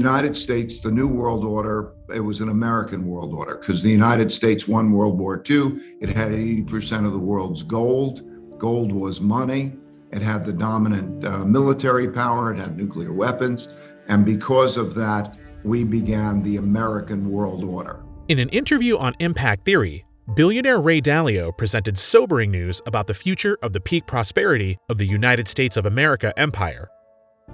United States, the New World Order, it was an American world order because the United States won World War II. It had 80% of the world's gold. Gold was money. It had the dominant military power. It had nuclear weapons. And because of that, we began the American world order. In an interview on Impact Theory, billionaire Ray Dalio presented sobering news about the future of the peak prosperity of the United States of America empire.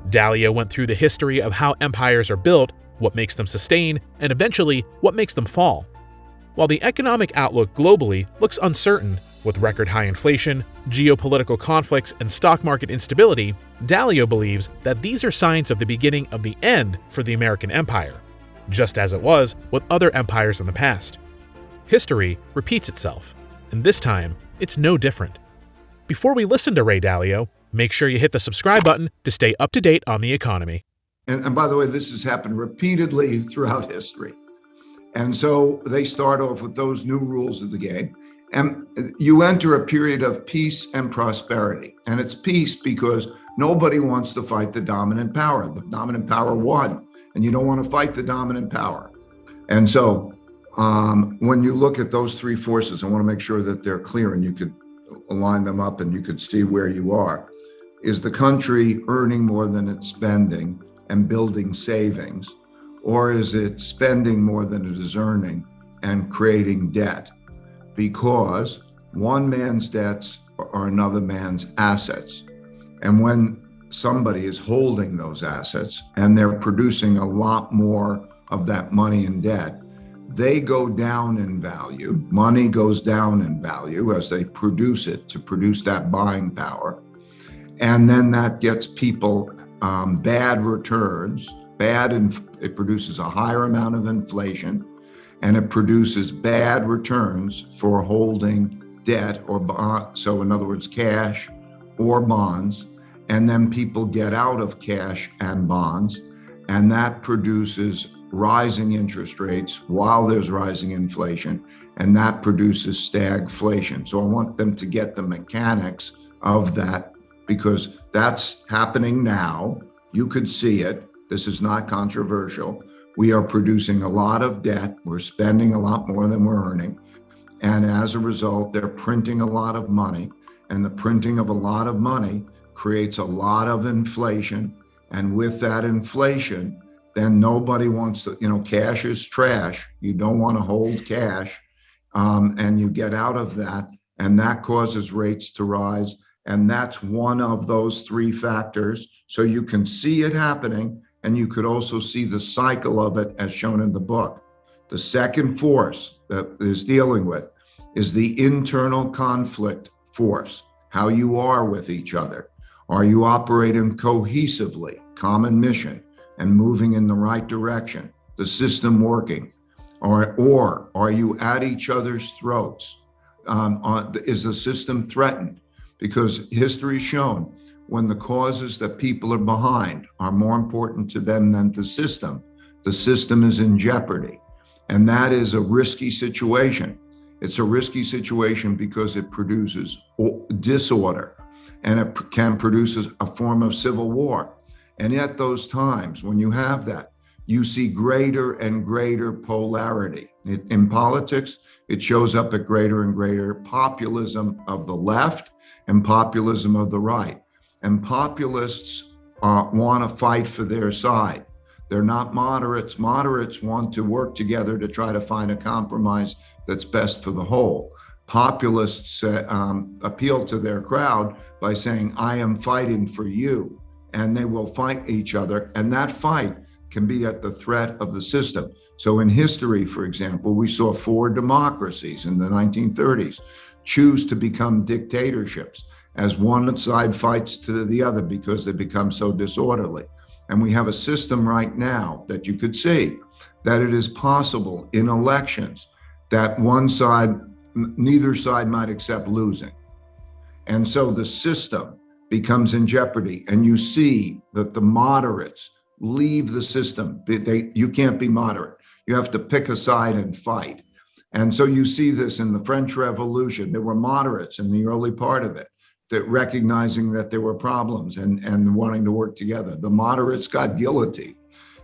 Dalio went through the history of how empires are built, what makes them sustain, and eventually what makes them fall. While the economic outlook globally looks uncertain, with record high inflation, geopolitical conflicts, and stock market instability, Dalio believes that these are signs of the beginning of the end for the American empire, just as it was with other empires in the past. History repeats itself, and this time, it's no different. Before we listen to Ray Dalio, make sure you hit the subscribe button to stay up to date on the economy. And by the way, this has happened repeatedly throughout history. And so they start off with those new rules of the game. And you enter a period of peace and prosperity. And it's peace because nobody wants to fight the dominant power. The dominant power won, and you don't want to fight the dominant power. And so when you look at those three forces, I want to make sure that they're clear and you could align them up and you could see where you are. Is the country earning more than it's spending and building savings? Or is it spending more than it is earning and creating debt? Because one man's debts are another man's assets. And when somebody is holding those assets and they're producing a lot more of that money in debt, they go down in value. Money goes down in value as they produce it to produce that buying power. And then that gets people bad returns, it produces a higher amount of inflation, and it produces bad returns for holding debt or bond. So in other words, cash or bonds, and then people get out of cash and bonds, and that produces rising interest rates while there's rising inflation, and that produces stagflation. So I want them to get the mechanics of that, because that's happening now. You could see it. This is not controversial. We are producing a lot of debt. We're spending a lot more than we're earning. And as a result, they're printing a lot of money. And the printing of a lot of money creates a lot of inflation. And with that inflation, then nobody wants to, cash is trash. You don't want to hold cash. And you get out of that. And that causes rates to rise. And that's one of those three factors. So you can see it happening, and you could also see the cycle of it as shown in the book. The second force that is dealing with is the internal conflict force, how you are with each other. Are you operating cohesively, common mission, and moving in the right direction, the system working? Or are you at each other's throats? Is the system threatened? Because history's shown when the causes that people are behind are more important to them than the system is in jeopardy. And that is a risky situation. It's a risky situation because it produces disorder, and it can produce a form of civil war. And at those times, when you have that, you see greater and greater polarity. In politics, it shows up at greater and greater populism of the left and populism of the right. And populists want to fight for their side. They're not moderates. Moderates want to work together to try to find a compromise that's best for the whole. Populists appeal to their crowd by saying, I am fighting for you. And they will fight each other. And that fight can be at the threat of the system. So in history, for example, we saw 4 democracies in the 1930s choose to become dictatorships as one side fights to the other because they become so disorderly. And we have a system right now that you could see that it is possible in elections that neither side might accept losing. And so the system becomes in jeopardy. And you see that the moderates leave the system. You can't be moderate. You have to pick a side and fight. And so you see this in the French Revolution. There were moderates in the early part of it, that recognizing that there were problems and wanting to work together. The moderates got guillotined.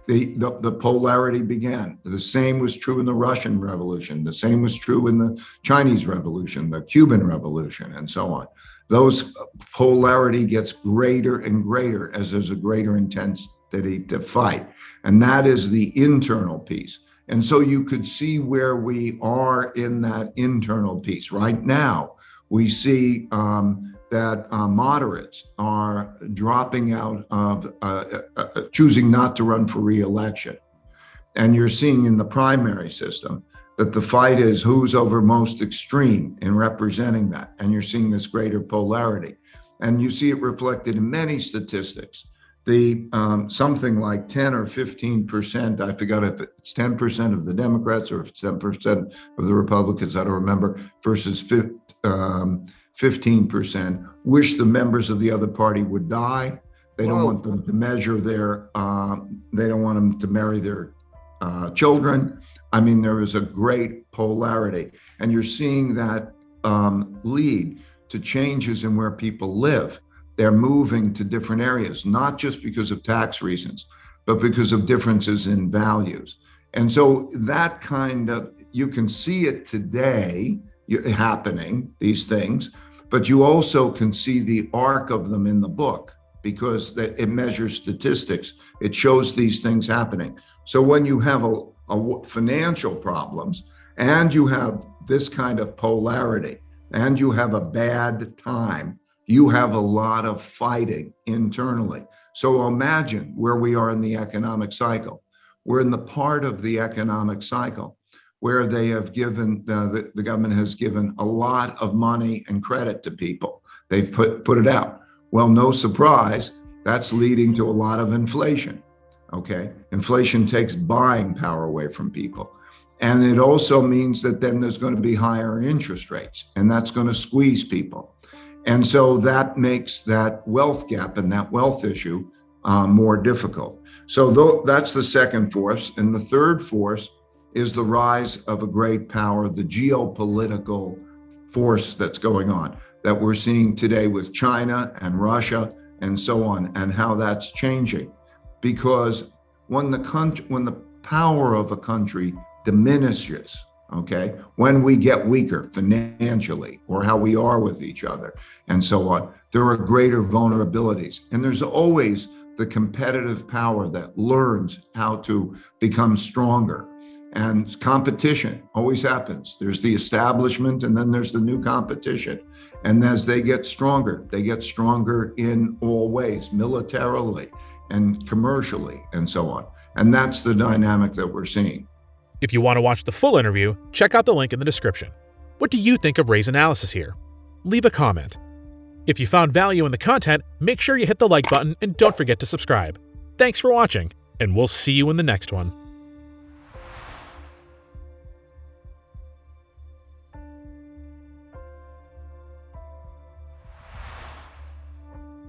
the polarity began. The same was true in the Russian Revolution. The same was true in the Chinese Revolution, the Cuban Revolution, and so on. Those polarity gets greater and greater as there's a greater intensity to fight. And that is the internal piece. And so you could see where we are in that internal piece. Right now, we see that moderates are dropping out of choosing not to run for re-election. And you're seeing in the primary system that the fight is who's over most extreme in representing that. And you're seeing this greater polarity. And you see it reflected in many statistics. The something like 10 or 15%, I forgot if it's 10% of the Democrats or if it's 10% of the Republicans, I don't remember, versus 15% wish the members of the other party would die. They don't want them to measure their, they don't want them to marry their children. I mean, there is a great polarity. And you're seeing that lead to changes in where people live. They're moving to different areas, not just because of tax reasons, but because of differences in values. And so that kind of, you can see it today happening, these things, but you also can see the arc of them in the book because it measures statistics. It shows these things happening. So when you have a financial problems and you have this kind of polarity and you have a bad time, you have a lot of fighting internally. So imagine where we are in the economic cycle. We're in the part of the economic cycle where they have given, the government has given a lot of money and credit to people. They've put it out. Well, no surprise, that's leading to a lot of inflation, okay? Inflation takes buying power away from people. And it also means that then there's going to be higher interest rates, and that's going to squeeze people. And so that makes that wealth gap and that wealth issue more difficult. So that's the second force. And the third force is the rise of a great power, the geopolitical force that's going on, that we're seeing today with China and Russia and so on, and how that's changing. Because when the power of a country diminishes, okay, when we get weaker financially or how we are with each other and so on, there are greater vulnerabilities. And there's always the competitive power that learns how to become stronger. And competition always happens. There's the establishment and then there's the new competition. And as they get stronger in all ways, militarily and commercially and so on. And that's the dynamic that we're seeing. If you want to watch the full interview, check out the link in the description. What do you think of Ray's analysis here? Leave a comment. If you found value in the content, make sure you hit the like button and don't forget to subscribe. Thanks for watching, and we'll see you in the next one.